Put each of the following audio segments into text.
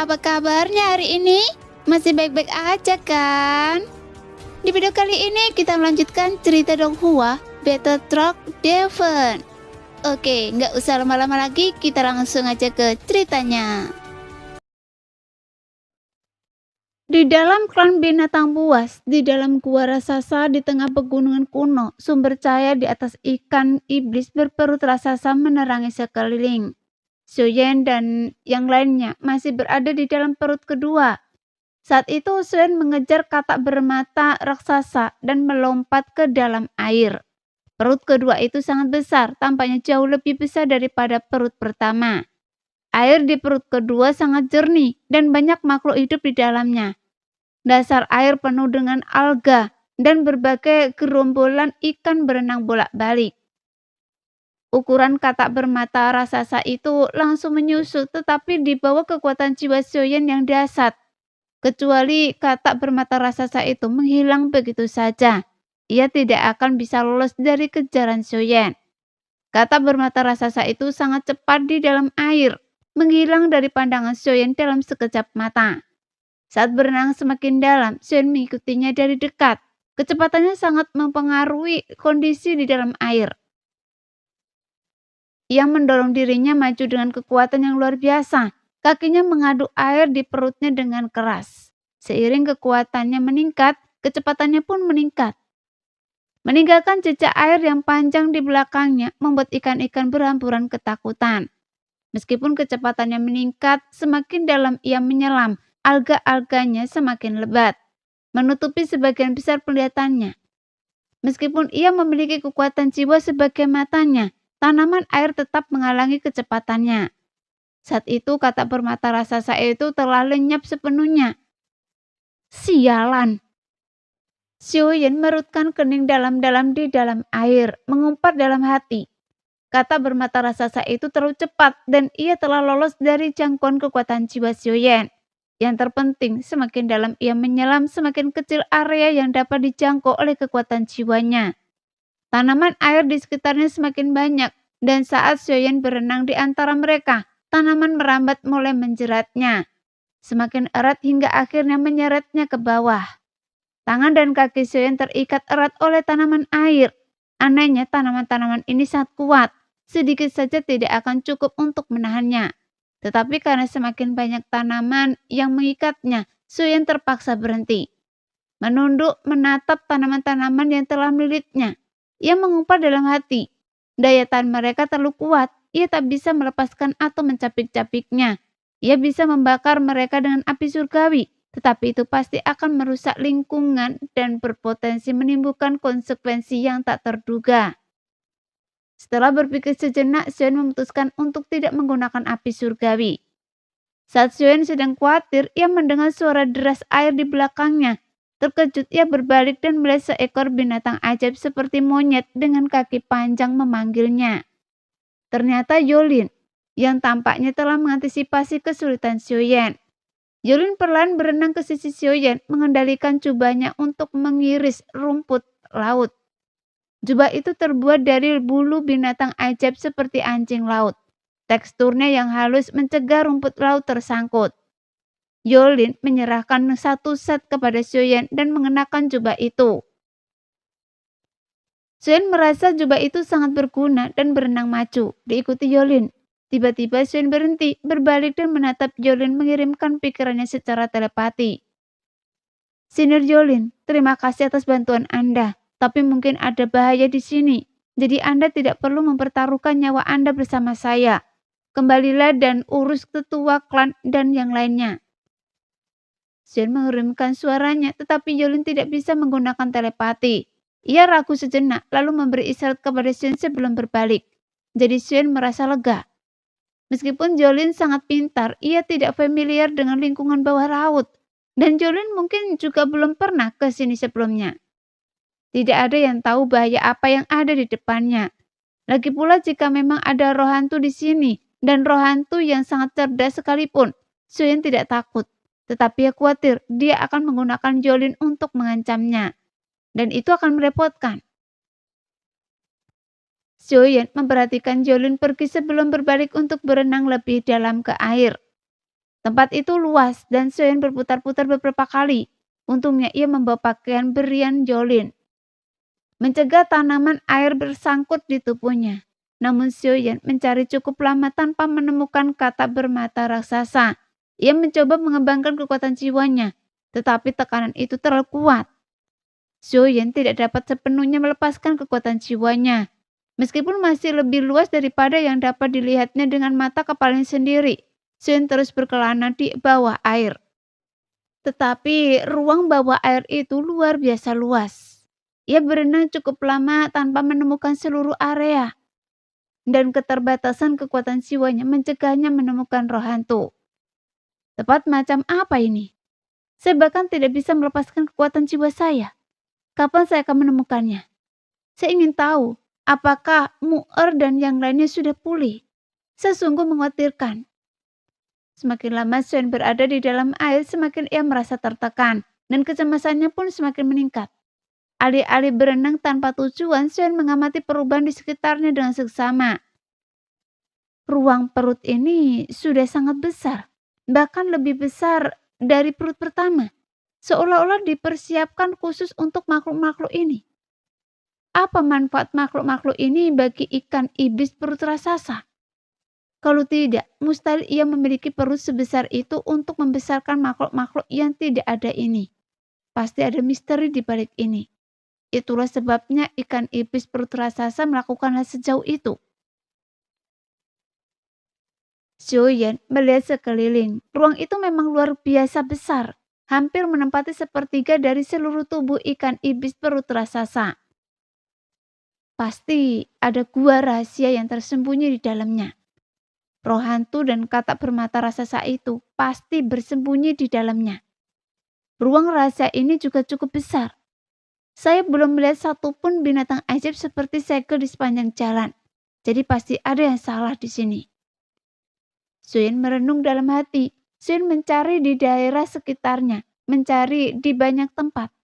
Apa kabarnya hari ini? Masih baik-baik aja kan? Di video kali ini kita melanjutkan cerita Donghua Battle Truck Devon. Oke, nggak usah lama-lama lagi, kita langsung aja ke ceritanya. Di dalam klan binatang buas, di dalam gua raksasa di tengah pegunungan kuno, sumber cahaya di atas ikan iblis berperut raksasa menerangi sekeliling. Suyen dan yang lainnya masih berada di dalam perut kedua. Saat itu Suyen mengejar katak bermata raksasa dan melompat ke dalam air. Perut kedua itu sangat besar, tampaknya jauh lebih besar daripada perut pertama. Air di perut kedua sangat jernih dan banyak makhluk hidup di dalamnya. Dasar air penuh dengan alga dan berbagai gerombolan ikan berenang bolak-balik. Ukuran katak bermata raksasa itu langsung menyusut, tetapi di bawah kekuatan jiwa Suyen yang dahsyat. Kecuali katak bermata raksasa itu menghilang begitu saja, ia tidak akan bisa lolos dari kejaran Suyen. Katak bermata raksasa itu sangat cepat di dalam air, menghilang dari pandangan Suyen dalam sekejap mata. Saat berenang semakin dalam, Suyen mengikutinya dari dekat. Kecepatannya sangat mempengaruhi kondisi di dalam air. Ia mendorong dirinya maju dengan kekuatan yang luar biasa. Kakinya mengaduk air di perutnya dengan keras. Seiring kekuatannya meningkat, kecepatannya pun meningkat. Meninggalkan jejak air yang panjang di belakangnya membuat ikan-ikan berhamburan ketakutan. Meskipun kecepatannya meningkat, semakin dalam ia menyelam, alga-alganya semakin lebat, menutupi sebagian besar penglihatannya. Meskipun ia memiliki kekuatan jiwa sebagai matanya, tanaman air tetap menghalangi kecepatannya. Saat itu katak bermata raksasa itu telah lenyap sepenuhnya. Sialan! Suyen merutkan kening dalam-dalam di dalam air, mengumpat dalam hati. Katak bermata raksasa itu terlalu cepat dan ia telah lolos dari jangkauan kekuatan jiwa Suyen. Yang terpenting, semakin dalam ia menyelam, semakin kecil area yang dapat dijangkau oleh kekuatan jiwanya. Tanaman air di sekitarnya semakin banyak, dan saat Suyen berenang di antara mereka, tanaman merambat mulai menjeratnya. Semakin erat hingga akhirnya menyeretnya ke bawah. Tangan dan kaki Suyen terikat erat oleh tanaman air. Anehnya tanaman-tanaman ini sangat kuat, sedikit saja tidak akan cukup untuk menahannya. Tetapi karena semakin banyak tanaman yang mengikatnya, Suyen terpaksa berhenti. Menunduk menatap tanaman-tanaman yang telah melilitnya. Ia mengumpat dalam hati. Daya tahan mereka terlalu kuat. Ia tak bisa melepaskan atau mencapik-capiknya. Ia bisa membakar mereka dengan api surgawi. Tetapi itu pasti akan merusak lingkungan dan berpotensi menimbulkan konsekuensi yang tak terduga. Setelah berpikir sejenak, Suyen memutuskan untuk tidak menggunakan api surgawi. Saat Suyen sedang khawatir, ia mendengar suara deras air di belakangnya. Terkejut, ia berbalik dan melihat seekor binatang ajaib seperti monyet dengan kaki panjang memanggilnya. Ternyata Yolin, yang tampaknya telah mengantisipasi kesulitan Suyen. Yolin perlahan berenang ke sisi Suyen, mengendalikan jubahnya untuk mengiris rumput laut. Jubah itu terbuat dari bulu binatang ajaib seperti anjing laut. Teksturnya yang halus mencegah rumput laut tersangkut. Yolin menyerahkan satu set kepada Suyen dan mengenakan jubah itu. Suyen merasa jubah itu sangat berguna dan berenang maju, diikuti Yolin. Tiba-tiba Suyen berhenti, berbalik dan menatap Yolin mengirimkan pikirannya secara telepati. Senior Yolin, terima kasih atas bantuan Anda, tapi mungkin ada bahaya di sini. Jadi Anda tidak perlu mempertaruhkan nyawa Anda bersama saya. Kembalilah dan urus ketua klan dan yang lainnya. Suyen mengirimkan suaranya, tetapi Yolin tidak bisa menggunakan telepati. Ia ragu sejenak, lalu memberi isyarat kepada Suyen sebelum berbalik. Jadi Suyen merasa lega. Meskipun Yolin sangat pintar, ia tidak familiar dengan lingkungan bawah laut. Dan Yolin mungkin juga belum pernah ke sini sebelumnya. Tidak ada yang tahu bahaya apa yang ada di depannya. Lagi pula jika memang ada roh hantu di sini, dan roh hantu yang sangat cerdas sekalipun, Suyen tidak takut. Tetapi ia khawatir dia akan menggunakan Yolin untuk mengancamnya. Dan itu akan merepotkan. Suyen memperhatikan Yolin pergi sebelum berbalik untuk berenang lebih dalam ke air. Tempat itu luas dan Soyeon berputar-putar beberapa kali. Untungnya ia membawa pakaian berian Jolin, mencegah tanaman air bersangkut di tubuhnya. Namun Soyeon mencari cukup lama tanpa menemukan kata bermata raksasa. Ia mencoba mengembangkan kekuatan jiwanya, tetapi tekanan itu terlalu kuat. Soyeon tidak dapat sepenuhnya melepaskan kekuatan jiwanya. Meskipun masih lebih luas daripada yang dapat dilihatnya dengan mata kepalanya sendiri, Soyeon terus berkelana di bawah air. Tetapi ruang bawah air itu luar biasa luas. Ia berenang cukup lama tanpa menemukan seluruh area. Dan keterbatasan kekuatan jiwanya mencegahnya menemukan roh hantu. Tepat macam apa ini? Saya bahkan tidak bisa melepaskan kekuatan jiwa saya. Kapan saya akan menemukannya? Saya ingin tahu, apakah Mu'er dan yang lainnya sudah pulih? Saya sungguh mengkhawatirkan. Semakin lama Soyeon berada di dalam air, semakin ia merasa tertekan, dan kecemasannya pun semakin meningkat. Alih-alih berenang tanpa tujuan, Soyeon mengamati perubahan di sekitarnya dengan seksama. Ruang perut ini sudah sangat besar, bahkan lebih besar dari perut pertama. Seolah-olah dipersiapkan khusus untuk makhluk-makhluk ini. Apa manfaat makhluk-makhluk ini bagi ikan iblis perut raksasa? Kalau tidak, mustahil ia memiliki perut sebesar itu untuk membesarkan makhluk-makhluk yang tidak ada ini. Pasti ada misteri di balik ini. Itulah sebabnya ikan iblis perut raksasa melakukan hal sejauh itu. Soyeon melihat sekeliling. Ruang itu memang luar biasa besar. Hampir menempati sepertiga dari seluruh tubuh ikan iblis perut raksasa. Pasti ada gua rahasia yang tersembunyi di dalamnya. Roh hantu dan katak bermata raksasa itu pasti bersembunyi di dalamnya. Ruang rahasia ini juga cukup besar. Saya belum melihat satupun binatang ajaib seperti segel di sepanjang jalan. Jadi pasti ada yang salah di sini. Soyeon merenung dalam hati. Soyeon mencari di daerah sekitarnya, mencari di banyak tempat.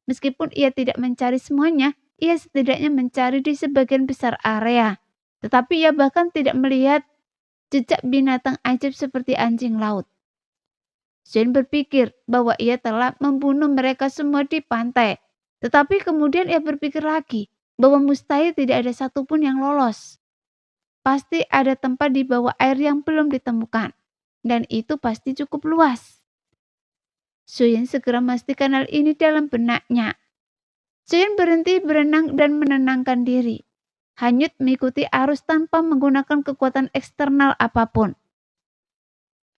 Meskipun ia tidak mencari semuanya, ia setidaknya mencari di sebagian besar area. Tetapi ia bahkan tidak melihat jejak binatang ajaib seperti anjing laut. Soyeon berpikir bahwa ia telah membunuh mereka semua di pantai. Tetapi kemudian ia berpikir lagi bahwa mustahil tidak ada satupun yang lolos. Pasti ada tempat di bawah air yang belum ditemukan. Dan itu pasti cukup luas. Soyeon segera memastikan hal ini dalam benaknya. Soyeon berhenti berenang dan menenangkan diri. Hanyut mengikuti arus tanpa menggunakan kekuatan eksternal apapun.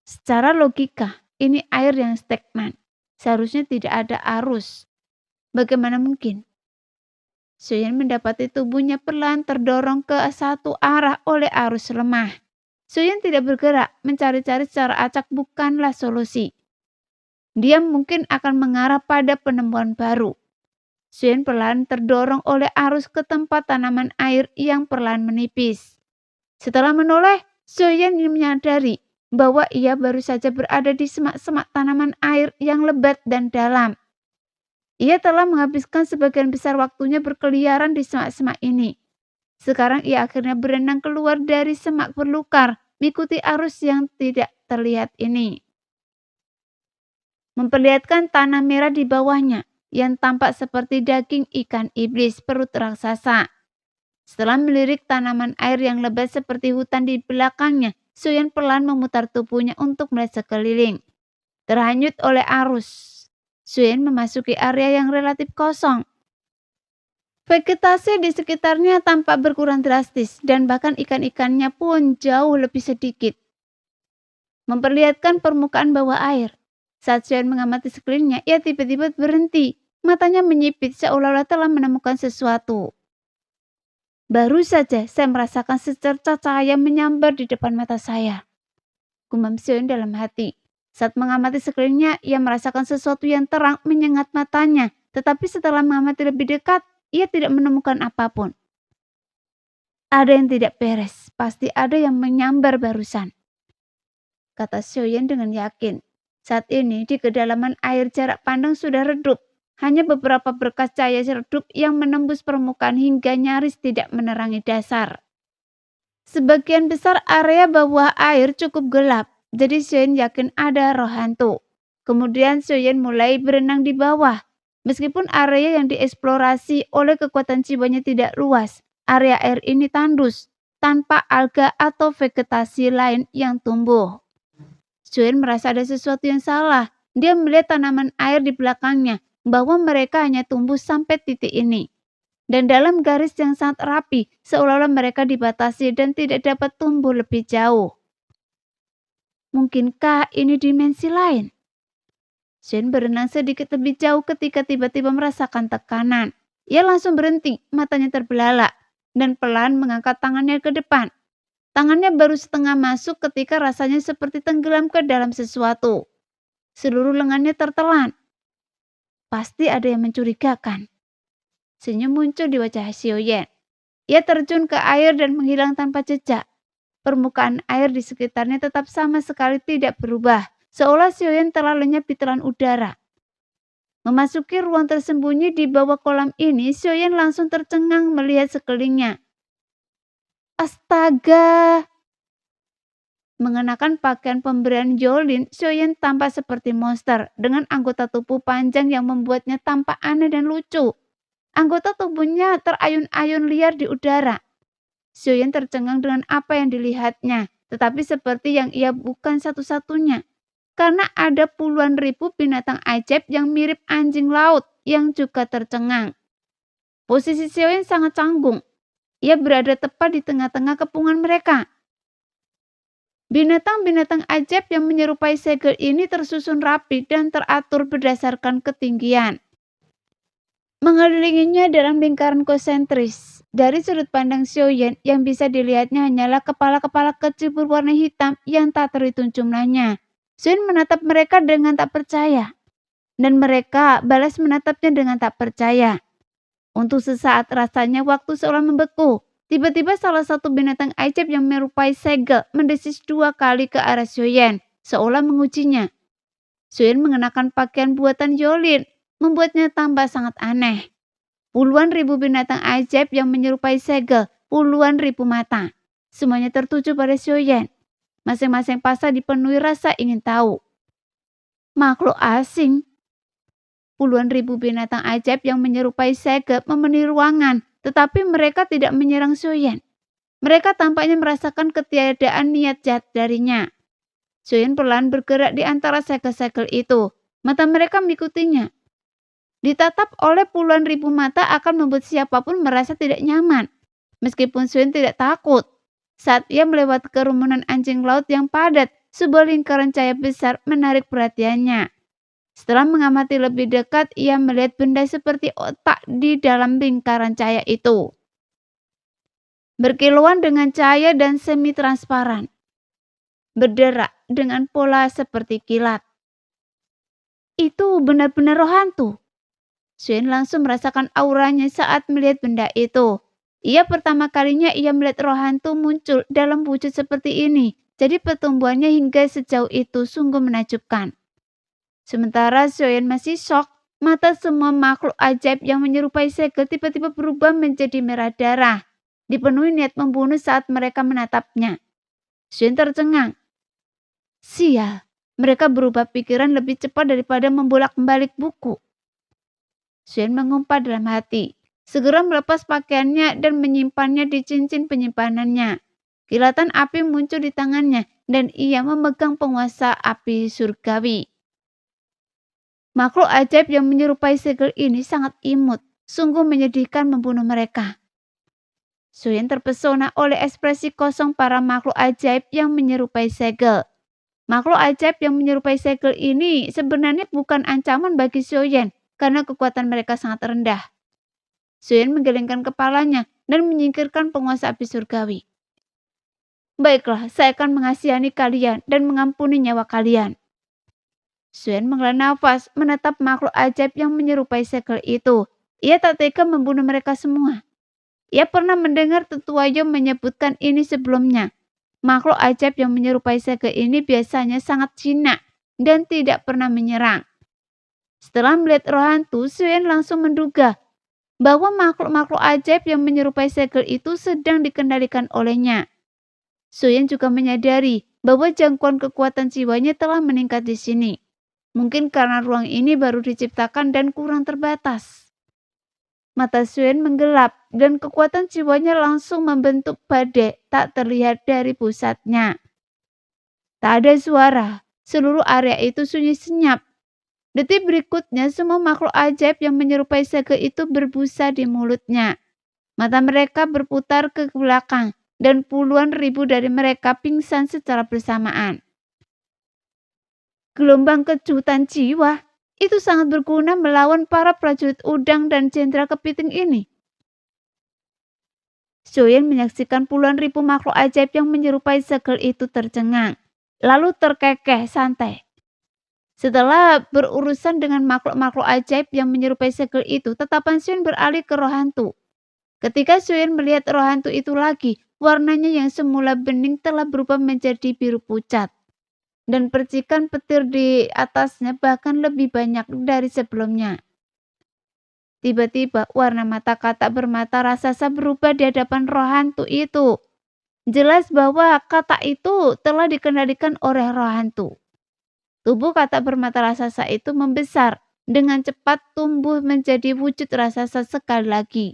Secara logika, ini air yang stagnan. Seharusnya tidak ada arus. Bagaimana mungkin? Soyeon mendapati tubuhnya perlahan terdorong ke satu arah oleh arus lemah. Soyeon tidak bergerak, mencari-cari secara acak bukanlah solusi. Dia mungkin akan mengarah pada penemuan baru. Soyeon perlahan terdorong oleh arus ke tempat tanaman air yang perlahan menipis. Setelah menoleh, Soyeon menyadari bahwa ia baru saja berada di semak-semak tanaman air yang lebat dan dalam. Ia telah menghabiskan sebagian besar waktunya berkeliaran di semak-semak ini. Sekarang ia akhirnya berenang keluar dari semak berlukar, mengikuti arus yang tidak terlihat ini. Memperlihatkan tanah merah di bawahnya, yang tampak seperti daging ikan iblis perut raksasa. Setelah melirik tanaman air yang lebat seperti hutan di belakangnya, Soyeon perlahan memutar tubuhnya untuk melihat sekeliling. Terhanyut oleh arus, Soyeon memasuki area yang relatif kosong. Vegetasi di sekitarnya tampak berkurang drastis dan bahkan ikan-ikannya pun jauh lebih sedikit. Memperlihatkan permukaan bawah air. Saat Soyeon mengamati sekelilingnya, ia tiba-tiba berhenti. Matanya menyipit seolah-olah telah menemukan sesuatu. Baru saja saya merasakan secercah cahaya menyambar di depan mata saya. Gumam Soyeon dalam hati. Saat mengamati sekelilingnya, ia merasakan sesuatu yang terang menyengat matanya. Tetapi setelah mengamati lebih dekat, ia tidak menemukan apapun. Ada yang tidak beres, pasti ada yang menyambar barusan, kata Soyeon dengan yakin. Saat ini di kedalaman air jarak pandang sudah redup. Hanya beberapa berkas cahaya redup yang menembus permukaan hingga nyaris tidak menerangi dasar. Sebagian besar area bawah air cukup gelap. Jadi Xiaoyan yakin ada roh hantu. Kemudian Xiaoyan mulai berenang di bawah. Meskipun area yang dieksplorasi oleh kekuatan jiwanya tidak luas, area air ini tandus, tanpa alga atau vegetasi lain yang tumbuh. Xiaoyan merasa ada sesuatu yang salah. Dia melihat tanaman air di belakangnya, bahwa mereka hanya tumbuh sampai titik ini. Dan dalam garis yang sangat rapi, seolah-olah mereka dibatasi dan tidak dapat tumbuh lebih jauh. Mungkinkah ini dimensi lain? Xiaoyan berenang sedikit lebih jauh ketika tiba-tiba merasakan tekanan. Ia langsung berhenti, matanya terbelalak, dan pelan mengangkat tangannya ke depan. Tangannya baru setengah masuk ketika rasanya seperti tenggelam ke dalam sesuatu. Seluruh lengannya tertelan. Pasti ada yang mencurigakan. Senyum muncul di wajah Xiaoyan. Ia terjun ke air dan menghilang tanpa jejak. Permukaan air di sekitarnya tetap sama sekali tidak berubah, seolah Xiaoyan telah lenyap di telan udara. Memasuki ruang tersembunyi di bawah kolam ini, Xiaoyan langsung tercengang melihat sekelilingnya. Astaga! Mengenakan pakaian pemberian Jolin, Xiaoyan tampak seperti monster dengan anggota tubuh panjang yang membuatnya tampak aneh dan lucu. Anggota tubuhnya terayun-ayun liar di udara. Xiaoyan tercengang dengan apa yang dilihatnya, tetapi seperti yang ia bukan satu-satunya. Karena ada puluhan ribu binatang ajaib yang mirip anjing laut yang juga tercengang. Posisi Xiaoyan sangat canggung. Ia berada tepat di tengah-tengah kepungan mereka. Binatang-binatang ajaib yang menyerupai segel ini tersusun rapi dan teratur berdasarkan ketinggian. Mengelilinginya dalam lingkaran konsentris. Dari sudut pandang Xiaoyan, yang bisa dilihatnya hanyalah kepala-kepala kecil berwarna hitam yang tak terhitung jumlahnya. Xiaoyan menatap mereka dengan tak percaya. Dan mereka balas menatapnya dengan tak percaya. Untuk sesaat rasanya waktu seolah membeku. Tiba-tiba salah satu binatang ajaib yang menyerupai segel mendesis 2 kali ke arah Xiaoyan, seolah mengujinya. Xiaoyan mengenakan pakaian buatan Jolin, membuatnya tambah sangat aneh. Puluhan ribu binatang ajaib yang menyerupai segel, puluhan ribu mata. Semuanya tertuju pada Xiaoyan. Masing-masing pasang dipenuhi rasa ingin tahu. Makhluk asing. Puluhan ribu binatang ajaib yang menyerupai segel memenuhi ruangan, tetapi mereka tidak menyerang Xiaoyan. Mereka tampaknya merasakan ketiadaan niat jahat darinya. Xiaoyan perlahan bergerak di antara segel-segel itu. Mata mereka mengikutinya. Ditatap oleh puluhan ribu mata akan membuat siapapun merasa tidak nyaman. Meskipun Xiaoyan tidak takut. Saat ia melewati kerumunan anjing laut yang padat, sebuah lingkaran cahaya besar menarik perhatiannya. Setelah mengamati lebih dekat, ia melihat benda seperti otak di dalam lingkaran cahaya itu. Berkilauan dengan cahaya dan semi-transparan. Berderak dengan pola seperti kilat. Itu benar-benar roh hantu. Xiaoyan langsung merasakan auranya saat melihat benda itu. Pertama kalinya ia melihat roh hantu muncul dalam wujud seperti ini. Jadi pertumbuhannya hingga sejauh itu sungguh menakjubkan. Sementara Xiaoyan masih syok, mata semua makhluk ajaib yang menyerupai segel tiba-tiba berubah menjadi merah darah. Dipenuhi niat membunuh saat mereka menatapnya. Xiaoyan tercengang. Sial, mereka berubah pikiran lebih cepat daripada membolak-balik buku. Xiaoyan mengumpat dalam hati. Segera melepas pakaiannya dan menyimpannya di cincin penyimpanannya. Kilatan api muncul di tangannya dan ia memegang penguasa api surgawi. Makhluk ajaib yang menyerupai segel ini sangat imut. Sungguh menyedihkan membunuh mereka. Xiaoyan terpesona oleh ekspresi kosong para makhluk ajaib yang menyerupai segel. Makhluk ajaib yang menyerupai segel ini sebenarnya bukan ancaman bagi Xiaoyan. Karena kekuatan mereka sangat rendah. Xiaoyan menggelengkan kepalanya dan menyingkirkan penguasa api surgawi. Baiklah, saya akan mengasihani kalian dan mengampuni nyawa kalian. Xiaoyan menghela nafas menatap makhluk ajaib yang menyerupai segel itu. Ia tak tega membunuh mereka semua. Ia pernah mendengar tetua Yom menyebutkan ini sebelumnya. Makhluk ajaib yang menyerupai segel ini biasanya sangat jinak dan tidak pernah menyerang. Setelah melihat roh hantu, Xiaoyan langsung menduga bahwa makhluk-makhluk ajaib yang menyerupai segel itu sedang dikendalikan olehnya. Xiaoyan juga menyadari bahwa jangkauan kekuatan jiwanya telah meningkat di sini. Mungkin karena ruang ini baru diciptakan dan kurang terbatas. Mata Suen menggelap dan kekuatan jiwanya langsung membentuk badai tak terlihat dari pusatnya. Tak ada suara, seluruh area itu sunyi senyap. Detik berikutnya semua makhluk ajaib yang menyerupai segel itu berbusa di mulutnya. Mata mereka berputar ke belakang dan puluhan ribu dari mereka pingsan secara bersamaan. Gelombang kejutan jiwa itu sangat berguna melawan para prajurit udang dan jenderal kepiting ini. Soyen menyaksikan puluhan ribu makhluk ajaib yang menyerupai segel itu tercengang, lalu terkekeh santai. Setelah berurusan dengan makhluk-makhluk ajaib yang menyerupai segel itu, tatapan Soyen beralih ke roh hantu. Ketika Soyen melihat roh hantu itu lagi, warnanya yang semula bening telah berubah menjadi biru pucat. Dan percikan petir di atasnya bahkan lebih banyak dari sebelumnya. Tiba-tiba warna mata Katak bermata raksasa berubah di hadapan roh hantu itu. Jelas bahwa Katak itu telah dikendalikan oleh roh hantu. Tubuh Katak bermata raksasa itu membesar, dengan cepat tumbuh menjadi wujud raksasa sekali lagi.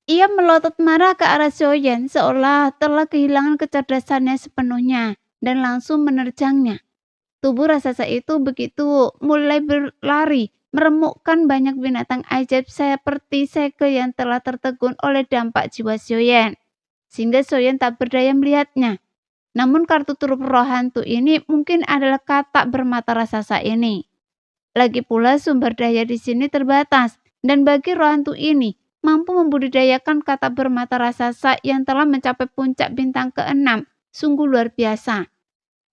Ia melotot marah ke arah Soyen seolah telah kehilangan kecerdasannya sepenuhnya dan langsung menerjangnya. Tubuh raksasa itu begitu mulai berlari, meremukkan banyak binatang ajaib seperti segel yang telah tertegun oleh dampak jiwa Soyen, sehingga Soyen tak berdaya melihatnya. Namun kartu truf roh hantu ini mungkin adalah Katak bermata raksasa ini. Lagi pula sumber daya di sini terbatas, dan bagi roh hantu ini mampu membudidayakan Katak bermata raksasa yang telah mencapai puncak bintang ke-6, sungguh luar biasa.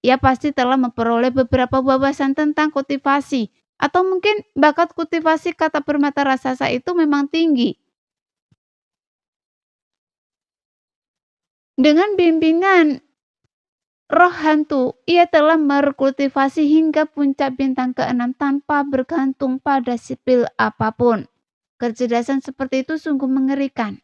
Ia pasti telah memperoleh beberapa wawasan tentang kultivasi, atau mungkin bakat kultivasi Katak bermata raksasa itu memang tinggi. Dengan bimbingan roh hantu, ia telah berkultivasi hingga puncak bintang ke-6 tanpa bergantung pada sipil apapun. Kecerdasan seperti itu sungguh mengerikan.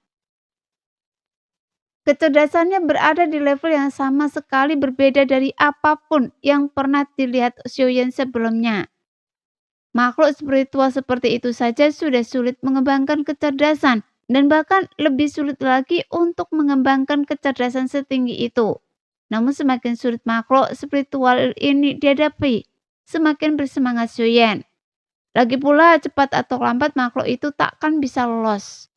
Kecerdasannya berada di level yang sama sekali berbeda dari apapun yang pernah dilihat Soyen sebelumnya. Makhluk spiritual seperti itu saja sudah sulit mengembangkan kecerdasan, dan bahkan lebih sulit lagi untuk mengembangkan kecerdasan setinggi itu. Namun semakin sulit makhluk spiritual ini dihadapi, semakin bersemangat Soyen. Lagi pula cepat atau lambat makhluk itu takkan bisa lolos.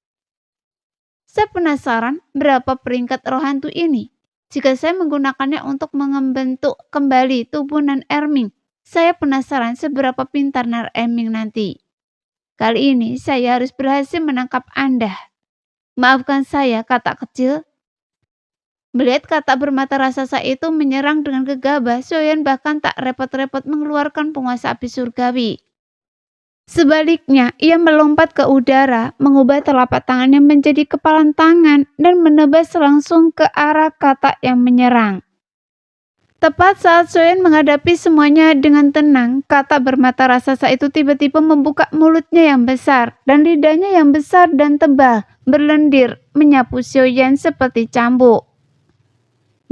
Saya penasaran berapa peringkat roh hantu ini. Jika saya menggunakannya untuk membentuk kembali tubuh Nan Erming, saya penasaran seberapa pintar Nan Erming nanti. Kali ini saya harus berhasil menangkap Anda. Maafkan saya, Katak kecil. Melihat Katak bermata raksasa itu menyerang dengan gegabah, Soyen bahkan tak repot-repot mengeluarkan penguasa api surgawi. Sebaliknya, ia melompat ke udara, mengubah telapak tangannya menjadi kepalan tangan dan menebas langsung ke arah Katak yang menyerang. Tepat saat Soyen menghadapi semuanya dengan tenang, Katak bermata raksasa itu tiba-tiba membuka mulutnya yang besar dan lidahnya yang besar dan tebal berlendir menyapu Soyen seperti cambuk.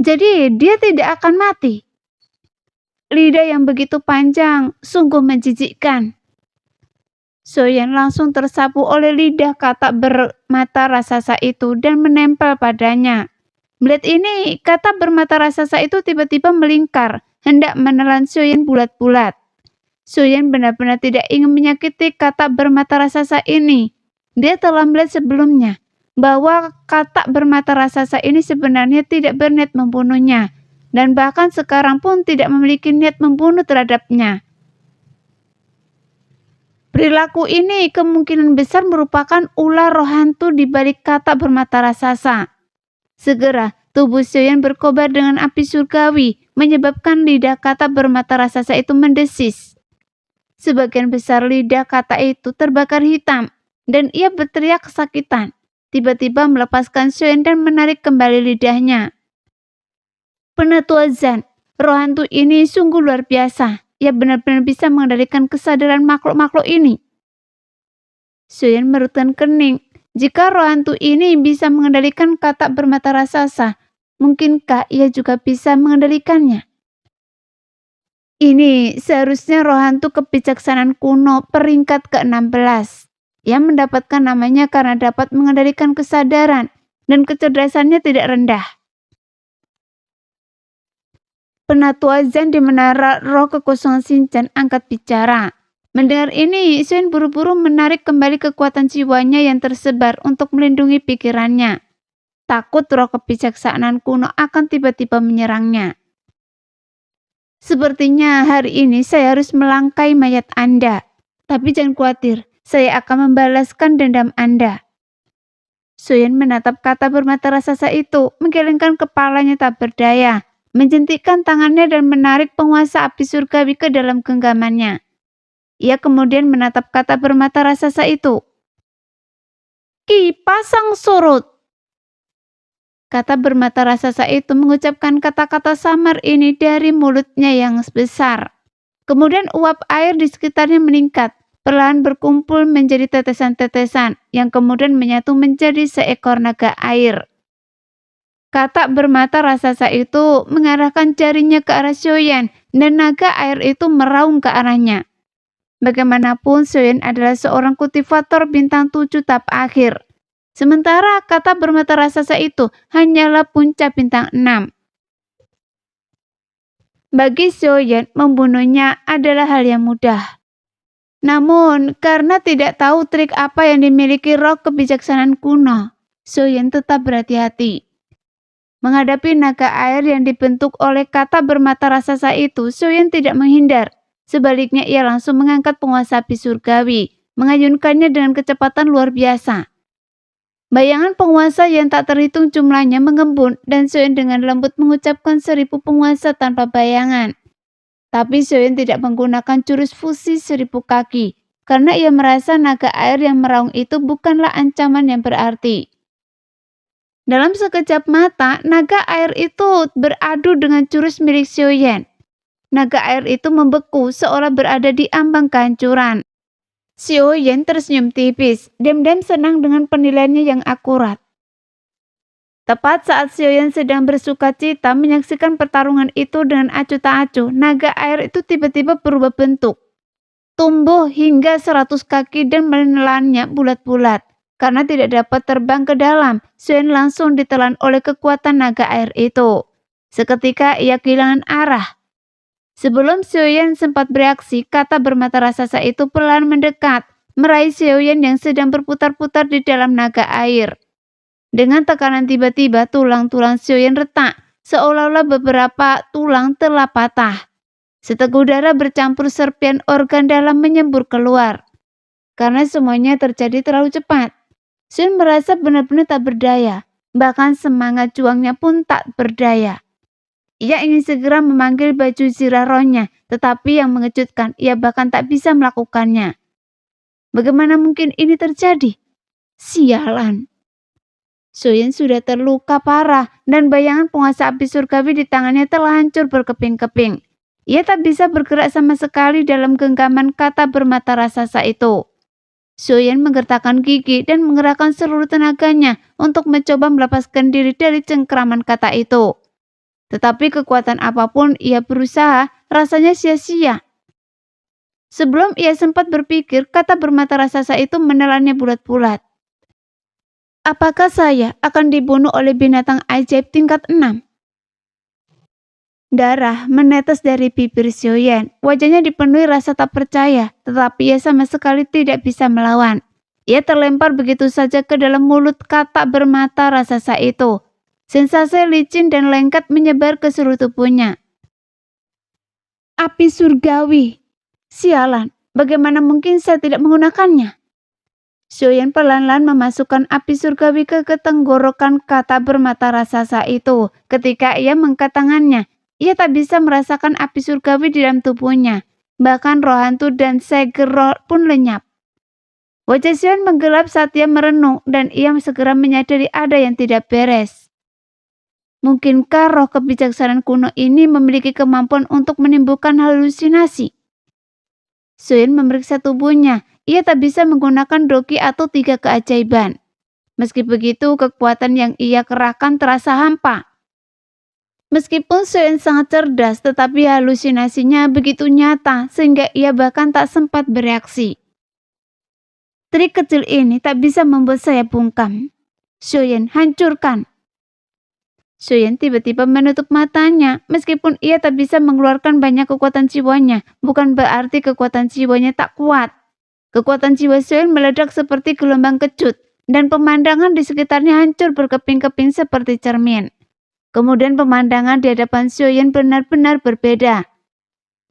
Jadi dia tidak akan mati. Lidah yang begitu panjang sungguh menjijikkan. Soyen langsung tersapu oleh lidah Katak bermata raksasa itu dan menempel padanya. Melihat ini, Katak bermata raksasa itu tiba-tiba melingkar, hendak menelan Soyen bulat-bulat. Soyen benar-benar tidak ingin menyakiti Katak bermata raksasa ini. Dia telah melihat sebelumnya bahwa Katak bermata raksasa ini sebenarnya tidak berniat membunuhnya, dan bahkan sekarang pun tidak memiliki niat membunuh terhadapnya. Perilaku ini kemungkinan besar merupakan ulah roh hantu di balik Katak bermata raksasa. Segera, tubuh Soyen berkobar dengan api surgawi, menyebabkan lidah Katak bermata raksasa itu mendesis. Sebagian besar lidah Katak itu terbakar hitam, dan ia berteriak kesakitan. Tiba-tiba melepaskan Soyen dan menarik kembali lidahnya. Penatua Zan, roh hantu ini sungguh luar biasa. Ia benar-benar bisa mengendalikan kesadaran makhluk-makhluk ini. Soyen merutkan kening. Jika roh hantu ini bisa mengendalikan Katak bermata raksasa, Mungkinkah ia juga bisa mengendalikannya? Ini seharusnya roh hantu kebijaksanaan kuno peringkat ke-16 yang mendapatkan namanya karena dapat mengendalikan kesadaran dan kecerdasannya tidak rendah. Penatua Zen di menara roh kekosongan Shinchan angkat bicara. Mendengar ini, Suen buru-buru menarik kembali kekuatan jiwanya yang tersebar untuk melindungi pikirannya. Takut roh kebijaksanaan kuno akan tiba-tiba menyerangnya. Sepertinya hari ini saya harus melangkai mayat Anda. Tapi jangan khawatir, saya akan membalaskan dendam Anda. Suen menatap kata bermata raksasa itu, menggelengkan kepalanya tak berdaya, menjentikkan tangannya dan menarik penguasa api surgawi ke dalam genggamannya. Ia kemudian menatap kata bermata raksasa itu. Ki pasang surut. Kata bermata raksasa itu mengucapkan kata-kata samar ini dari mulutnya yang besar. Kemudian uap air di sekitarnya meningkat, perlahan berkumpul menjadi tetesan-tetesan yang kemudian menyatu menjadi seekor naga air. Kata bermata raksasa itu mengarahkan jarinya ke arah Xiaoyan dan naga air itu meraung ke arahnya. Bagaimanapun Xiaoyan adalah seorang kultivator bintang 7 tahap akhir. Sementara kata bermata raksasa itu hanyalah puncak bintang 6. Bagi Xiaoyan, membunuhnya adalah hal yang mudah. Namun, karena tidak tahu trik apa yang dimiliki roh kebijaksanaan kuno, Xiaoyan tetap berhati-hati. Menghadapi naga air yang dibentuk oleh kata bermata raksasa itu, Xiaoyan tidak menghindar. Sebaliknya, ia langsung mengangkat penguasa api surgawi, mengayunkannya dengan kecepatan luar biasa. Bayangan penguasa yang tak terhitung jumlahnya mengembun dan Xiaoyan dengan lembut mengucapkan 1000 penguasa tanpa bayangan. Tapi Xiaoyan tidak menggunakan jurus fusi 1000 kaki karena ia merasa naga air yang meraung itu bukanlah ancaman yang berarti. Dalam sekejap mata, naga air itu beradu dengan jurus milik Xiaoyan. Naga air itu membeku seolah berada di ambang kehancuran. Xiaoyan tersenyum tipis, diam-diam senang dengan penilaiannya yang akurat. Tepat saat Xiaoyan sedang bersuka cita menyaksikan pertarungan itu dengan acuh tak acuh, naga air itu tiba-tiba berubah bentuk. Tumbuh hingga 100 kaki dan menelannya bulat-bulat. Karena tidak dapat terbang ke dalam, Xiaoyan langsung ditelan oleh kekuatan naga air itu. Seketika ia kehilangan arah. Sebelum Xiaoyan sempat bereaksi, kata bermata raksasa itu perlahan mendekat, meraih Xiaoyan yang sedang berputar-putar di dalam naga air. Dengan tekanan tiba-tiba, tulang-tulang Xiaoyan retak, seolah-olah beberapa tulang telah patah. Seteguk darah bercampur serpian organ dalam menyembur keluar. Karena semuanya terjadi terlalu cepat, Xiaoyan merasa benar-benar tak berdaya, bahkan semangat juangnya pun tak berdaya. Ia ingin segera memanggil baju zirah rohnya, tetapi yang mengejutkan, ia bahkan tak bisa melakukannya. Bagaimana mungkin ini terjadi? Sialan. Xiaoyan sudah terluka parah dan bayangan penguasa api surgawi di tangannya telah hancur berkeping-keping. Ia tak bisa bergerak sama sekali dalam genggaman kata bermata raksasa itu. Xiaoyan menggertakkan gigi dan mengerahkan seluruh tenaganya untuk mencoba melepaskan diri dari cengkraman kata itu. Tetapi kekuatan apapun ia berusaha, rasanya sia-sia. Sebelum ia sempat berpikir, kata bermata raksasa itu menelannya bulat-bulat. Apakah saya akan dibunuh oleh binatang ajaib tingkat 6? Darah menetes dari bibir Xiaoyan. Wajahnya dipenuhi rasa tak percaya, tetapi ia sama sekali tidak bisa melawan. Ia terlempar begitu saja ke dalam mulut kata bermata raksasa itu. Sensasi licin dan lengket menyebar ke seluruh tubuhnya. Api surgawi. Sialan, bagaimana mungkin saya tidak menggunakannya? Xiaoyan perlahan-lahan memasukkan api surgawi ke tenggorokan kata bermata raksasa itu. Ketika ia mengangkat tangannya, ia tak bisa merasakan api surgawi di dalam tubuhnya. Bahkan roh hantu dan seger roh pun lenyap. Wajah Xiaoyan menggelap saat ia merenung dan ia segera menyadari ada yang tidak beres. Mungkinkah roh kebijaksanaan kuno ini memiliki kemampuan untuk menimbulkan halusinasi? Xiaoyan memeriksa tubuhnya. Ia tak bisa menggunakan doki atau 3 keajaiban. Meski begitu, kekuatan yang ia kerahkan terasa hampa. Meskipun Soyeon sangat cerdas, tetapi halusinasinya begitu nyata sehingga ia bahkan tak sempat bereaksi. Trik kecil ini tak bisa membuat saya bungkam. Soyeon, hancurkan. Soyeon tiba-tiba menutup matanya. Meskipun ia tak bisa mengeluarkan banyak kekuatan jiwanya, bukan berarti kekuatan jiwanya tak kuat. Kekuatan jiwa Soyeon meledak seperti gelombang kecut, dan pemandangan di sekitarnya hancur berkeping-keping seperti cermin. Kemudian pemandangan di hadapan Soyeon benar-benar berbeda.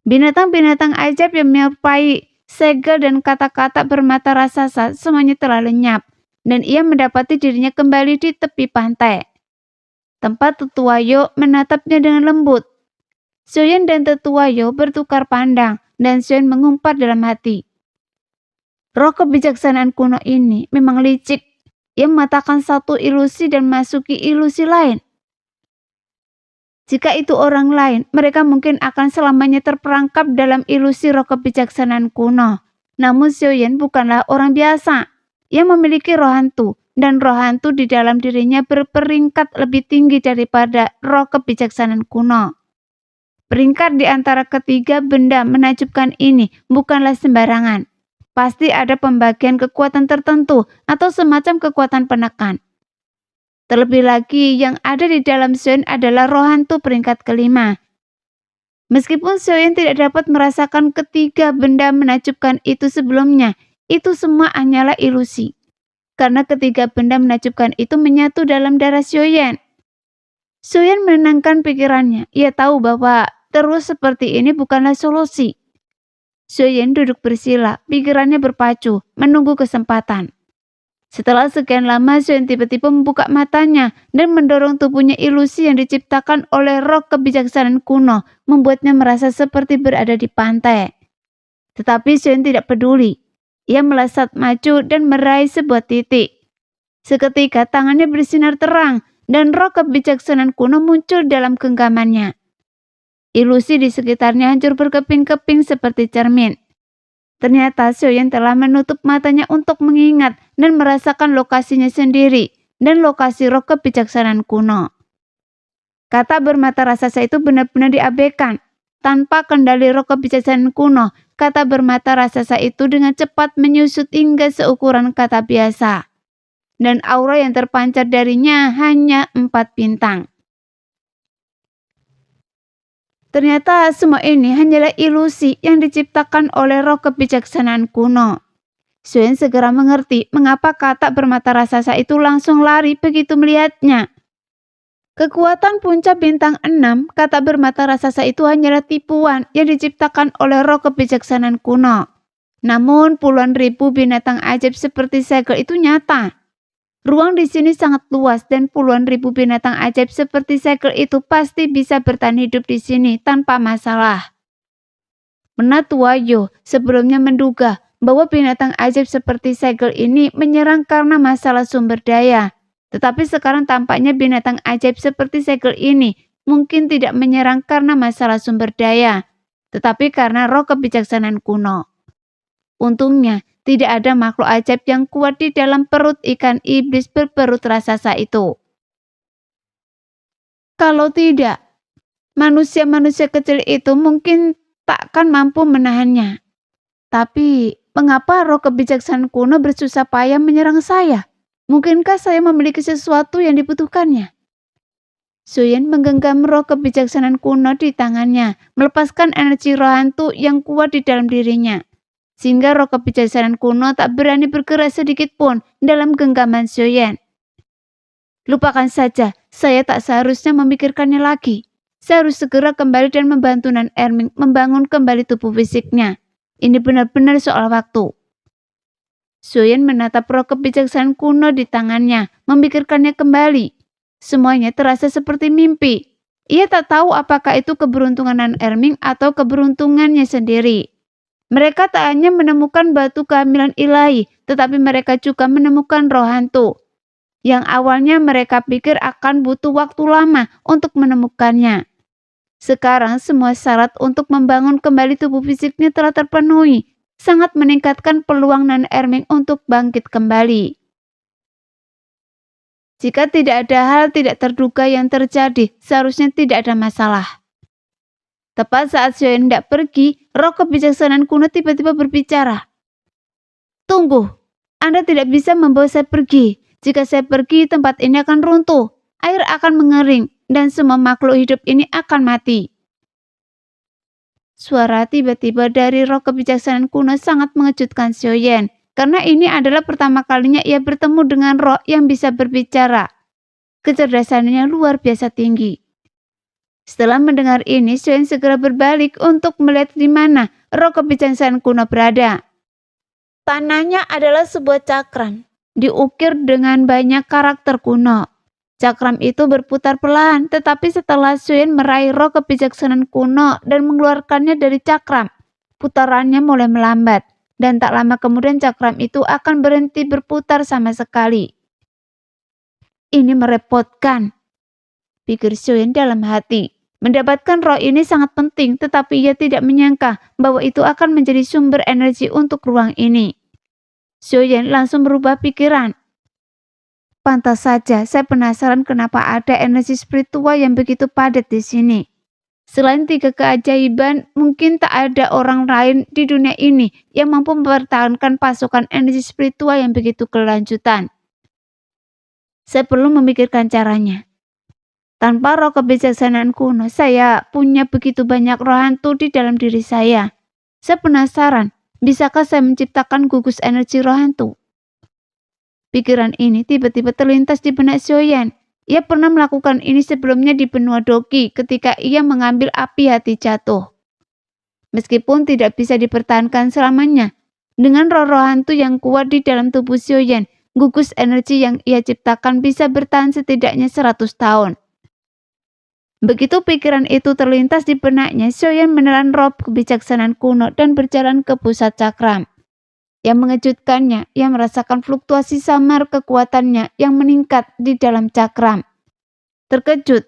Binatang-binatang ajaib yang menyerupai segel dan kata-kata bermata raksasa semuanya telah lenyap, dan ia mendapati dirinya kembali di tepi pantai. Tempat Tetua Yo menatapnya dengan lembut. Soyeon dan Tetua Yo bertukar pandang, dan Soyeon mengumpat dalam hati. Roh kebijaksanaan kuno ini memang licik. Ia mematahkan satu ilusi dan masuki ilusi lain. Jika itu orang lain, mereka mungkin akan selamanya terperangkap dalam ilusi roh kebijaksanaan kuno. Namun Soyeon bukanlah orang biasa. Ia memiliki roh hantu, dan roh hantu di dalam dirinya berperingkat lebih tinggi daripada roh kebijaksanaan kuno. Peringkat di antara ketiga benda menakjubkan ini bukanlah sembarangan. Pasti ada pembagian kekuatan tertentu atau semacam kekuatan penekan. Terlebih lagi, yang ada di dalam Soyeon adalah roh hantu peringkat kelima. Meskipun Soyeon tidak dapat merasakan ketiga benda menakjubkan itu sebelumnya, itu semua hanyalah ilusi. Karena ketiga benda menakjubkan itu menyatu dalam darah Soyeon. Soyeon menenangkan pikirannya. Ia tahu bahwa terus seperti ini bukanlah solusi. Soyeon duduk bersila, pikirannya berpacu, menunggu kesempatan. Setelah sekian lama, Soyeon tiba-tiba membuka matanya dan mendorong tubuhnya. Ilusi yang diciptakan oleh roh kebijaksanaan kuno membuatnya merasa seperti berada di pantai. Tetapi Soyeon tidak peduli. Ia melesat maju dan meraih sebuah titik. Seketika tangannya bersinar terang dan roh kebijaksanaan kuno muncul dalam genggamannya. Ilusi di sekitarnya hancur berkeping-keping seperti cermin. Ternyata Soyeon telah menutup matanya untuk mengingat dan merasakan lokasinya sendiri dan lokasi roh kebijaksanaan kuno. Kata bermata raksasa itu benar-benar diabaikan. Tanpa kendali roh kebijaksanaan kuno, kata bermata raksasa itu dengan cepat menyusut hingga seukuran kata biasa. Dan aura yang terpancar darinya hanya 4 bintang. Ternyata semua ini hanyalah ilusi yang diciptakan oleh roh kebijaksanaan kuno. Soyeon segera mengerti mengapa kata bermata raksasa itu langsung lari begitu melihatnya. Kekuatan puncak bintang 6, kata bermata raksasa itu hanyalah tipuan yang diciptakan oleh roh kebijaksanaan kuno. Namun puluhan ribu binatang ajaib seperti segel itu nyata. Ruang di sini sangat luas dan puluhan ribu binatang ajaib seperti segel itu pasti bisa bertahan hidup di sini tanpa masalah. Penatua Yo sebelumnya menduga bahwa binatang ajaib seperti segel ini menyerang karena masalah sumber daya. Tetapi sekarang tampaknya binatang ajaib seperti segel ini mungkin tidak menyerang karena masalah sumber daya, tetapi karena roh kebijaksanaan kuno. Untungnya, tidak ada makhluk ajaib yang kuat di dalam perut ikan iblis berperut raksasa itu. Kalau tidak, manusia-manusia kecil itu mungkin takkan mampu menahannya. Tapi, mengapa roh kebijaksanaan kuno bersusah payah menyerang saya? Mungkinkah saya memiliki sesuatu yang dibutuhkannya? Soyeon menggenggam roh kebijaksanaan kuno di tangannya, melepaskan energi roh hantu yang kuat di dalam dirinya. Sehingga roh kebijaksanaan kuno tak berani bergerak sedikit pun dalam genggaman Soyeon. Lupakan saja, saya tak seharusnya memikirkannya lagi. Saya harus segera kembali dan membantu Nan Erming membangun kembali tubuh fisiknya. Ini benar-benar soal waktu. Soyeon menatap roh kebijaksanaan kuno di tangannya, memikirkannya kembali. Semuanya terasa seperti mimpi. Ia tak tahu apakah itu keberuntungan Nan Erming atau keberuntungannya sendiri. Mereka tak hanya menemukan batu kehamilan ilahi, tetapi mereka juga menemukan roh hantu. Yang awalnya mereka pikir akan butuh waktu lama untuk menemukannya. Sekarang semua syarat untuk membangun kembali tubuh fisiknya telah terpenuhi, sangat meningkatkan peluang Nan Erming untuk bangkit kembali. Jika tidak ada hal tidak terduga yang terjadi, seharusnya tidak ada masalah. Tepat saat Xiaoyan hendak pergi, roh kebijaksanaan kuno tiba-tiba berbicara. Tunggu, Anda tidak bisa membawa saya pergi. Jika saya pergi, tempat ini akan runtuh, air akan mengering, dan semua makhluk hidup ini akan mati. Suara tiba-tiba dari roh kebijaksanaan kuno sangat mengejutkan Xiaoyan, karena ini adalah pertama kalinya ia bertemu dengan roh yang bisa berbicara. Kecerdasannya luar biasa tinggi. Setelah mendengar ini, Xiaoyan segera berbalik untuk melihat di mana roh kebijaksanaan kuno berada. Tanahnya adalah sebuah cakram, diukir dengan banyak karakter kuno. Cakram itu berputar pelan, tetapi setelah Xiaoyan meraih roh kebijaksanaan kuno dan mengeluarkannya dari cakram, putarannya mulai melambat, dan tak lama kemudian cakram itu akan berhenti berputar sama sekali. Ini merepotkan, pikir Xiaoyan dalam hati. Mendapatkan roh ini sangat penting, tetapi ia tidak menyangka bahwa itu akan menjadi sumber energi untuk ruang ini. Xiaoyan langsung berubah pikiran. Pantas saja, saya penasaran kenapa ada energi spiritual yang begitu padat di sini. Selain 3 keajaiban, mungkin tak ada orang lain di dunia ini yang mampu mempertahankan pasokan energi spiritual yang begitu kelanjutan. Saya perlu memikirkan caranya. Tanpa roh kebijaksanaan kuno, saya punya begitu banyak roh hantu di dalam diri saya. Saya penasaran, bisakah saya menciptakan gugus energi roh hantu? Pikiran ini tiba-tiba terlintas di benak Xiaoyan. Ia pernah melakukan ini sebelumnya di benua Doki ketika ia mengambil api hati jatuh. Meskipun tidak bisa dipertahankan selamanya, dengan roh-roh hantu yang kuat di dalam tubuh Xiaoyan, gugus energi yang ia ciptakan bisa bertahan setidaknya 100 tahun. Begitu pikiran itu terlintas di benaknya, Xiaoyan menelan roh kebijaksanaan kuno dan berjalan ke pusat cakram. Yang mengejutkannya, ia merasakan fluktuasi samar kekuatannya yang meningkat di dalam cakram. Terkejut,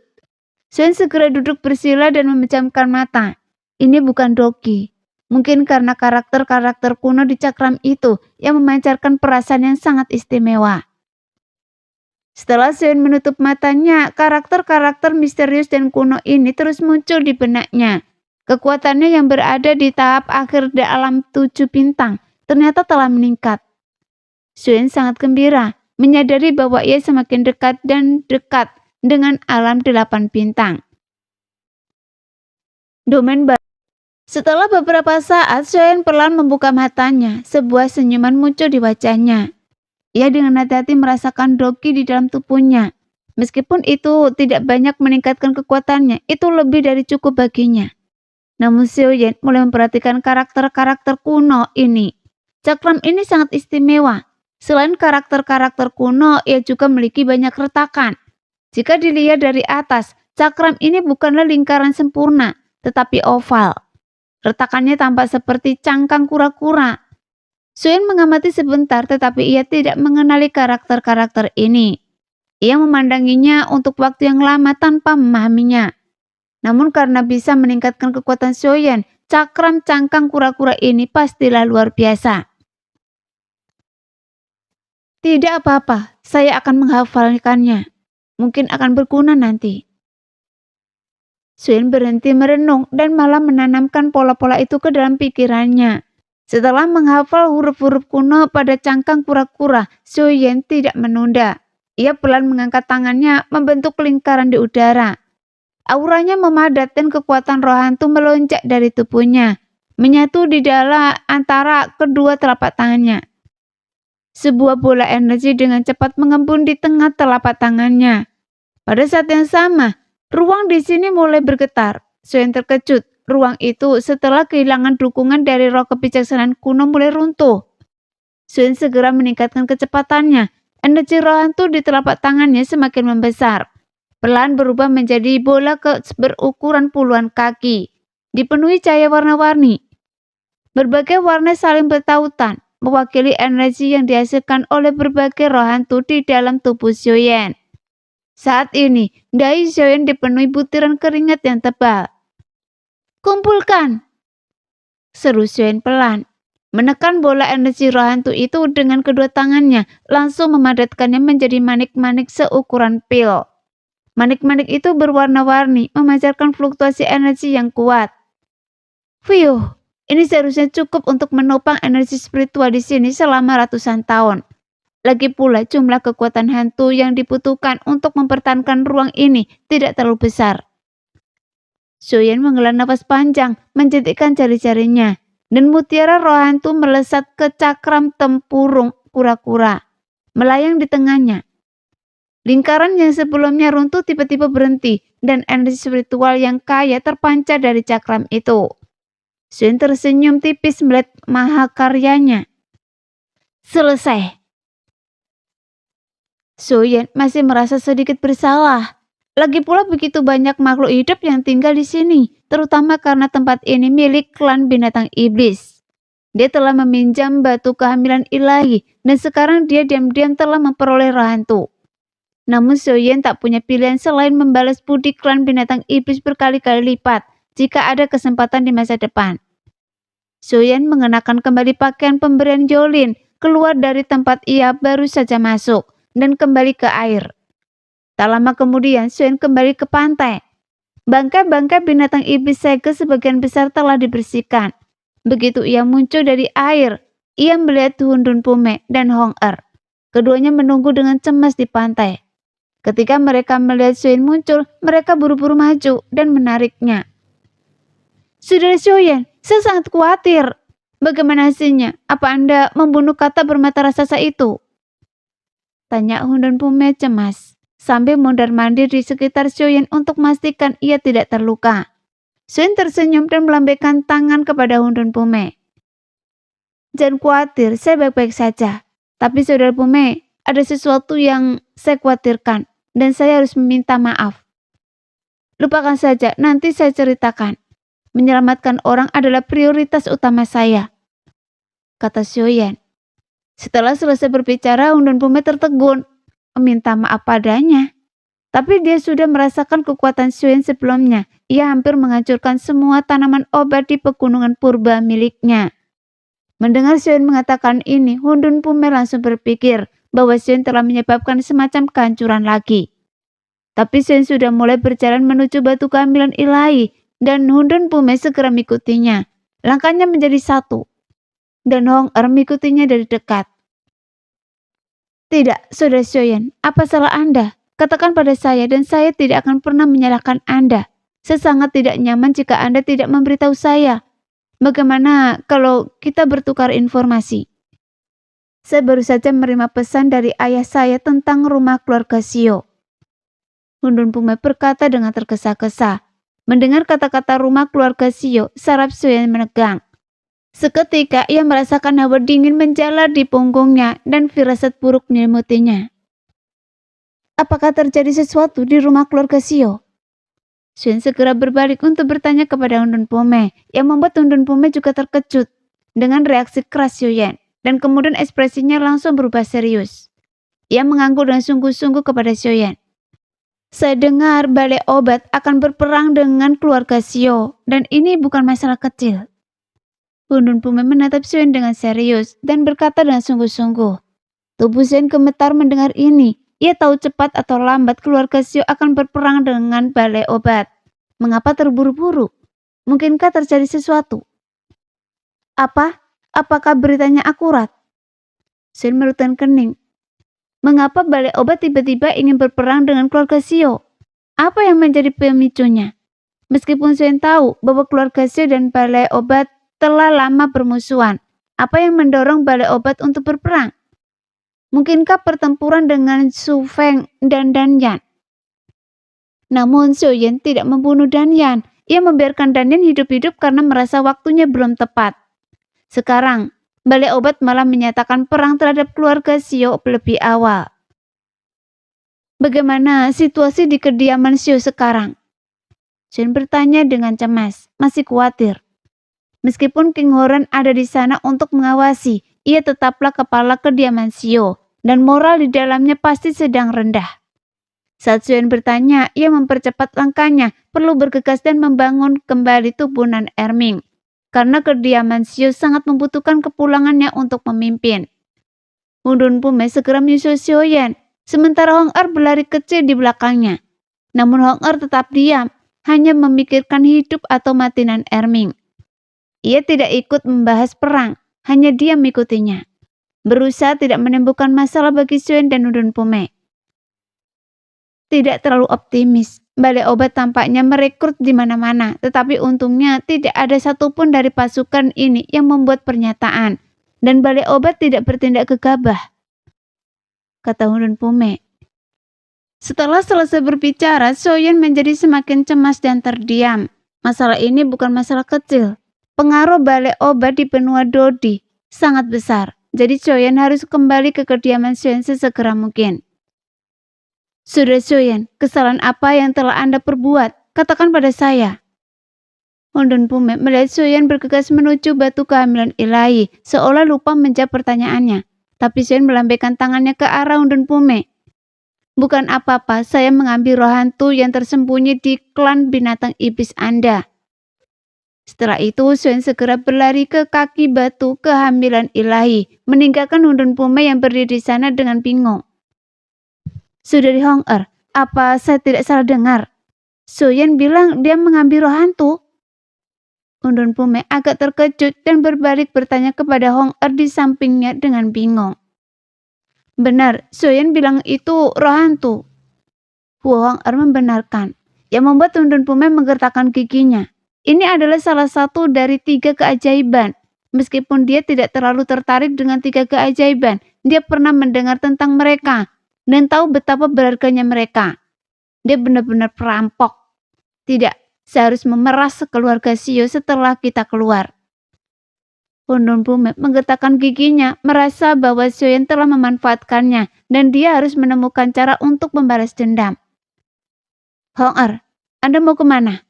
Xiaoyan segera duduk bersila dan memejamkan mata. Ini bukan Doki. Mungkin karena karakter-karakter kuno di cakram itu yang memancarkan perasaan yang sangat istimewa. Setelah Xiaoyan menutup matanya, karakter-karakter misterius dan kuno ini terus muncul di benaknya. Kekuatannya yang berada di tahap akhir di alam 7 bintang ternyata telah meningkat. Xiaoyan sangat gembira, menyadari bahwa ia semakin dekat dan dekat dengan alam 8 bintang. Domain baru. Setelah beberapa saat, Xiaoyan perlahan membuka matanya. Sebuah senyuman muncul di wajahnya. Ia dengan hati-hati merasakan Doki di dalam tubuhnya. Meskipun itu tidak banyak meningkatkan kekuatannya, itu lebih dari cukup baginya. Namun Xiaoyan mulai memperhatikan karakter-karakter kuno ini. Cakram ini sangat istimewa. Selain karakter-karakter kuno, ia juga memiliki banyak retakan. Jika dilihat dari atas, cakram ini bukanlah lingkaran sempurna, tetapi oval. Retakannya tampak seperti cangkang kura-kura. Xiaoyan mengamati sebentar, tetapi ia tidak mengenali karakter-karakter ini. Ia memandanginya untuk waktu yang lama tanpa memahaminya. Namun karena bisa meningkatkan kekuatan Xiaoyan, cakram cangkang kura-kura ini pastilah luar biasa. Tidak apa-apa, saya akan menghafalkannya. Mungkin akan berguna nanti. Xiaoyan berhenti merenung dan malah menanamkan pola-pola itu ke dalam pikirannya. Setelah menghafal huruf-huruf kuno pada cangkang kura-kura, Xiaoyan tidak menunda. Ia pelan mengangkat tangannya membentuk lingkaran di udara. Auranya memadat dan kekuatan roh hantu melonjak dari tubuhnya, menyatu di dalam antara kedua telapak tangannya. Sebuah bola energi dengan cepat mengembun di tengah telapak tangannya. Pada saat yang sama, ruang di sini mulai bergetar. Xiaoyan terkejut. Ruang itu setelah kehilangan dukungan dari roh kebijaksanaan kuno mulai runtuh. Xiaoyan segera meningkatkan kecepatannya. Energi roh hantu di telapak tangannya semakin membesar. Perlahan berubah menjadi bola berukuran puluhan kaki. Dipenuhi cahaya warna-warni. Berbagai warna saling bertautan, mewakili energi yang dihasilkan oleh berbagai roh hantu di dalam tubuh Xiaoyan. Saat ini, dahi Xiaoyan dipenuhi butiran keringat yang tebal. Kumpulkan, seru Xiaoyan pelan. Menekan bola energi roh hantu itu dengan kedua tangannya, langsung memadatkannya menjadi manik-manik seukuran pil. Manik-manik itu berwarna-warni, memancarkan fluktuasi energi yang kuat. Fiuh, ini seharusnya cukup untuk menopang energi spiritual di sini selama ratusan tahun. Lagi pula jumlah kekuatan hantu yang dibutuhkan untuk mempertahankan ruang ini tidak terlalu besar. Xiaoyan menghela nafas panjang, mencetikkan jari-jarinya, dan mutiara roh hantu melesat ke cakram tempurung kura-kura, melayang di tengahnya. Lingkaran yang sebelumnya runtuh tiba-tiba berhenti, dan energi spiritual yang kaya terpancar dari cakram itu. Xiaoyan tersenyum tipis melihat mahakaryanya. Selesai. Xiaoyan masih merasa sedikit bersalah. Lagi pula begitu banyak makhluk hidup yang tinggal di sini, terutama karena tempat ini milik klan binatang iblis. Dia telah meminjam batu kehamilan ilahi, dan sekarang dia diam-diam telah memperoleh roh hantu. Namun Xiaoyan tak punya pilihan selain membalas budi klan binatang iblis berkali-kali lipat jika ada kesempatan di masa depan. Xiaoyan mengenakan kembali pakaian pemberian Jolin, keluar dari tempat ia baru saja masuk, dan kembali ke air. Tak lama kemudian Xiaoyan kembali ke pantai. Bangkai-bangkai binatang iblis segel sebagian besar telah dibersihkan. Begitu ia muncul dari air, ia melihat Hundun Pume dan Hong Er. Keduanya menunggu dengan cemas di pantai. Ketika mereka melihat Xiaoyan muncul, mereka buru-buru maju dan menariknya. Saudara Xiaoyan, saya sangat khawatir. Bagaimana hasilnya? Apa Anda membunuh kata bermata raksasa itu? Tanya Hundun Pume cemas, sambil mondar-mandir di sekitar Xiaoyan untuk memastikan ia tidak terluka. Xiaoyan tersenyum dan melambaikan tangan kepada Hundun Pume. Jangan khawatir, saya baik-baik saja. Tapi saudara Pume, ada sesuatu yang saya khawatirkan, dan saya harus meminta maaf. Lupakan saja, nanti saya ceritakan. Menyelamatkan orang adalah prioritas utama saya, kata Xiaoyan. Setelah selesai berbicara, Hundun Pume tertegun, meminta maaf padanya. Tapi dia sudah merasakan kekuatan Xiaoyan sebelumnya. Ia hampir menghancurkan semua tanaman obat di pegunungan purba miliknya. Mendengar Xiaoyan mengatakan ini, Hundun Pume langsung berpikir bahwa Xiaoyan telah menyebabkan semacam kehancuran lagi. Tapi Xiaoyan sudah mulai berjalan menuju batu kehamilan ilahi, dan Hundun Pume segera mengikutinya. Langkahnya menjadi satu, dan Hong Er mengikutinya dari dekat. Tidak, saudara Xiaoyan, apa salah Anda? Katakan pada saya dan saya tidak akan pernah menyalahkan Anda. Saya sangat tidak nyaman jika Anda tidak memberitahu saya. Bagaimana kalau kita bertukar informasi? Saya baru saja menerima pesan dari ayah saya tentang rumah keluarga Xiao. Hundun Pume berkata dengan tergesa-gesa. Mendengar kata-kata rumah keluarga Xiao, saraf Xiaoyan menegang. Seketika ia merasakan hawa dingin menjalar di punggungnya dan firasat buruk menyelimuti. Apakah terjadi sesuatu di rumah keluarga Xiao? Xiaoyan segera berbalik untuk bertanya kepada Hundun Pume, yang membuat Hundun Pume juga terkejut dengan reaksi keras Xiaoyan, dan kemudian ekspresinya langsung berubah serius. Ia mengangguk dengan sungguh-sungguh kepada Xiaoyan. Saya dengar balai obat akan berperang dengan keluarga Xiao, dan ini bukan masalah kecil. Hundun Pume menatap Xiaoyan dengan serius dan berkata dengan sungguh-sungguh. Tubuh Xiaoyan gemetar mendengar ini. Ia tahu cepat atau lambat keluarga Xiao akan berperang dengan balai obat. Mengapa terburu-buru? Mungkinkah terjadi sesuatu? Apa? Apakah beritanya akurat? Xiaoyan merutkan kening. Mengapa balai obat tiba-tiba ingin berperang dengan keluarga Xiao? Apa yang menjadi pemicunya? Meskipun Xiaoyan tahu bahwa keluarga Xiao dan balai obat telah lama bermusuhan, apa yang mendorong balai obat untuk berperang? Mungkinkah pertempuran dengan Su Feng dan Dan Yan? Namun Xiaoyan tidak membunuh Dan Yan. Ia membiarkan Dan Yan hidup-hidup karena merasa waktunya belum tepat. Sekarang, balai obat malah menyatakan perang terhadap keluarga Xiao lebih awal. Bagaimana situasi di kediaman Xiao sekarang? Xiaoyan bertanya dengan cemas, masih khawatir. Meskipun King Horan ada di sana untuk mengawasi, ia tetaplah kepala kediaman Xiao, dan moral di dalamnya pasti sedang rendah. Saat Xiaoyan bertanya, ia mempercepat langkahnya, perlu bergegas dan membangun kembali tubuh Nan Erming. karena kediaman Sio sangat membutuhkan kepulangannya untuk memimpin. Hundun Pume segera menyusul Sioyen, sementara Hong Er berlari kecil di belakangnya. Namun Hong Er tetap diam, hanya memikirkan hidup atau mati Nan Erming. Ia tidak ikut membahas perang, hanya diam mengikutinya, berusaha tidak menimbulkan masalah bagi Sioyen dan Hundun Pume. Tidak terlalu optimis. Balai obat tampaknya merekrut di mana-mana, tetapi untungnya tidak ada satupun dari pasukan ini yang membuat pernyataan, dan balai obat tidak bertindak gegabah, kata Hundun Pume. Setelah selesai berbicara, Sioyen menjadi semakin cemas dan terdiam. Masalah ini bukan masalah kecil. Pengaruh balai obat di benua Dodi sangat besar, jadi Sioyen harus kembali ke kediaman Sioyen sesegera mungkin. Sudah Sioyen, kesalahan apa yang telah Anda perbuat? Katakan pada saya. Hundun Pume melihat Sioyen bergegas menuju batu kehamilan ilahi, seolah lupa menjawab pertanyaannya. Tapi Sioyen melambaikan tangannya ke arah Hundun Pume. Bukan apa-apa, saya mengambil roh hantu yang tersembunyi di klan binatang iblis Anda. Setelah itu, Sioyen segera berlari ke kaki batu kehamilan ilahi, meninggalkan Hundun Pume yang berdiri di sana dengan bingung. Saudari Hong Er, apa saya tidak salah dengar? Sioyen bilang dia mengambil roh hantu. Hundun Pume agak terkejut dan berbalik bertanya kepada Hong Er di sampingnya dengan bingung. Benar, Sioyen bilang itu roh hantu. Hu Hong Er membenarkan, yang membuat Hundun Pume menggertakkan giginya. Ini adalah salah satu dari 3 keajaiban. Meskipun dia tidak terlalu tertarik dengan 3 keajaiban, dia pernah mendengar tentang mereka dan tahu betapa berharganya mereka. Dia benar-benar perampok. Tidak, saya harus memeras keluarga Sio setelah kita keluar. Hundun Pume menggetakkan giginya, merasa bahwa Sioyen telah memanfaatkannya dan dia harus menemukan cara untuk membalas dendam. Hong Er, Anda mau kemana?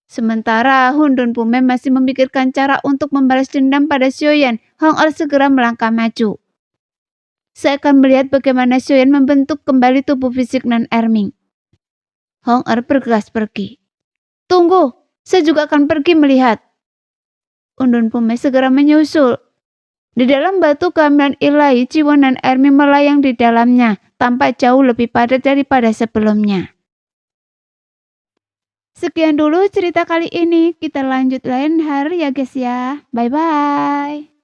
Sementara Hundun Pume masih memikirkan cara untuk membalas dendam pada Sioyen, Hong Er segera melangkah maju. Saya akan melihat bagaimana Sioyen membentuk kembali tubuh fisik Nan Erming. Hong Er bergegas pergi. Tunggu, saya juga akan pergi melihat. Hundun Pume segera menyusul. Di dalam batu kehamilan ilahi, jiwa Nan Erming melayang di dalamnya, tampak jauh lebih padat daripada sebelumnya. Sekian dulu cerita kali ini, kita lanjut lain hari ya guys ya. Bye-bye.